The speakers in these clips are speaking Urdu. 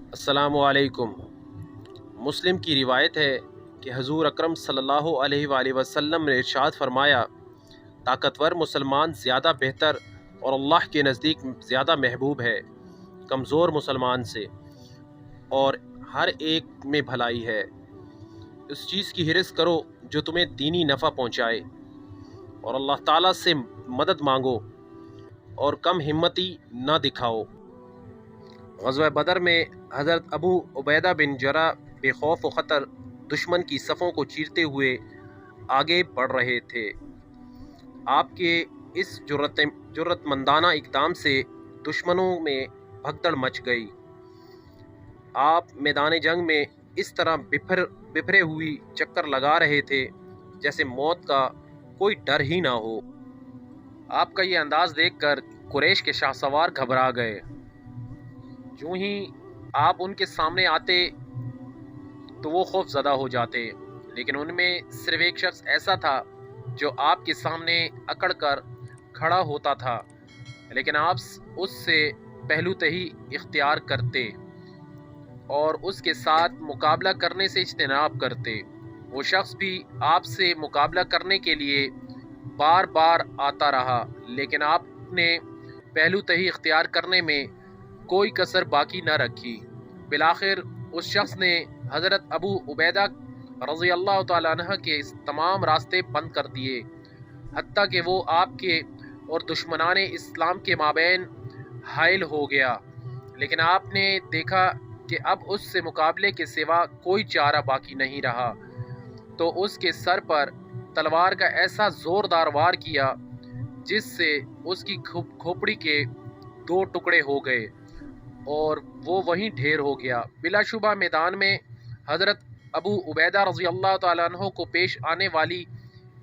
السلام علیکم۔ مسلم کی روایت ہے کہ حضور اکرم صلی اللہ علیہ وآلہ وسلم نے ارشاد فرمایا، طاقتور مسلمان زیادہ بہتر اور اللہ کے نزدیک زیادہ محبوب ہے کمزور مسلمان سے، اور ہر ایک میں بھلائی ہے۔ اس چیز کی حرص کرو جو تمہیں دینی نفع پہنچائے، اور اللہ تعالیٰ سے مدد مانگو اور کم ہمتی نہ دکھاؤ۔ غزوہ بدر میں حضرت ابو عبیدہ بن جرح بے خوف و خطر دشمن کی صفوں کو چیرتے ہوئے آگے بڑھ رہے تھے۔ آپ کے اس جرأت مندانہ اقدام سے دشمنوں میں بھگدڑ مچ گئی۔ آپ میدان جنگ میں اس طرح بپھرے ہوئی چکر لگا رہے تھے جیسے موت کا کوئی ڈر ہی نہ ہو۔ آپ کا یہ انداز دیکھ کر قریش کے شاہ سوار گھبرا گئے۔ جو ہی آپ ان کے سامنے آتے تو وہ خوف زدہ ہو جاتے، لیکن ان میں صرف ایک شخص ایسا تھا جو آپ کے سامنے اکڑ کر کھڑا ہوتا تھا، لیکن آپ اس سے پہلو تہی اختیار کرتے اور اس کے ساتھ مقابلہ کرنے سے اجتناب کرتے۔ وہ شخص بھی آپ سے مقابلہ کرنے کے لیے بار بار آتا رہا، لیکن آپ نے پہلو تہی اختیار کرنے میں کوئی کسر باقی نہ رکھی۔ بالآخر اس شخص نے حضرت ابو عبیدہ رضی اللہ تعالیٰ عنہ کے تمام راستے بند کر دیے، حتیٰ کہ وہ آپ کے اور دشمنان اسلام کے مابین حائل ہو گیا۔ لیکن آپ نے دیکھا کہ اب اس سے مقابلے کے سوا کوئی چارہ باقی نہیں رہا، تو اس کے سر پر تلوار کا ایسا زوردار وار کیا جس سے اس کی کھوپڑی کے 2 ٹکڑے ہو گئے اور وہ وہیں ڈھیر ہو گیا۔ بلا شبہ میدان میں حضرت ابو عبیدہ رضی اللہ تعالیٰ عنہ کو پیش آنے والی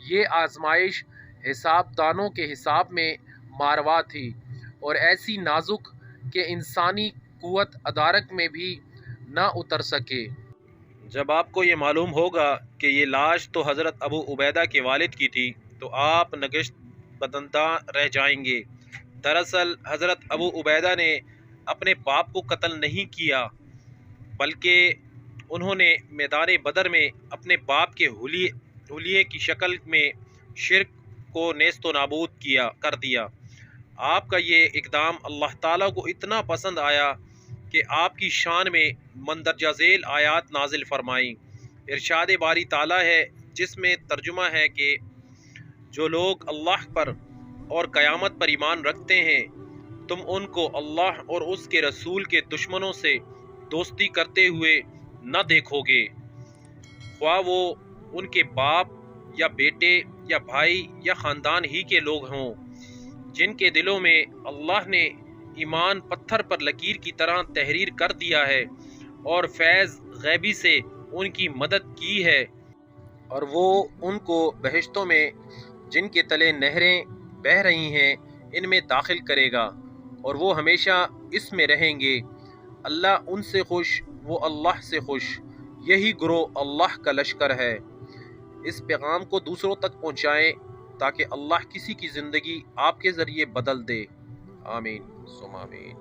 یہ آزمائش حساب دانوں کے حساب میں ماروا تھی، اور ایسی نازک کہ انسانی قوت ادارک میں بھی نہ اتر سکے۔ جب آپ کو یہ معلوم ہوگا کہ یہ لاش تو حضرت ابو عبیدہ کے والد کی تھی تو آپ نگشت بدنداں رہ جائیں گے۔ دراصل حضرت ابو عبیدہ نے اپنے باپ کو قتل نہیں کیا، بلکہ انہوں نے میدان بدر میں اپنے باپ کے حلیے کی شکل میں شرک کو نیست و نابود کر دیا۔ آپ کا یہ اقدام اللہ تعالیٰ کو اتنا پسند آیا کہ آپ کی شان میں مندرجہ ذیل آیات نازل فرمائیں۔ ارشاد باری تعالیٰ ہے جس میں ترجمہ ہے کہ جو لوگ اللہ پر اور قیامت پر ایمان رکھتے ہیں، تم ان کو اللہ اور اس کے رسول کے دشمنوں سے دوستی کرتے ہوئے نہ دیکھو گے، خواہ وہ ان کے باپ یا بیٹے یا بھائی یا خاندان ہی کے لوگ ہوں، جن کے دلوں میں اللہ نے ایمان پتھر پر لکیر کی طرح تحریر کر دیا ہے اور فیض غیبی سے ان کی مدد کی ہے، اور وہ ان کو بہشتوں میں جن کے تلے نہریں بہہ رہی ہیں ان میں داخل کرے گا، اور وہ ہمیشہ اس میں رہیں گے۔ اللہ ان سے خوش، وہ اللہ سے خوش، یہی گروہ اللہ کا لشکر ہے۔ اس پیغام کو دوسروں تک پہنچائیں تاکہ اللہ کسی کی زندگی آپ کے ذریعے بدل دے۔ آمین ثم آمین۔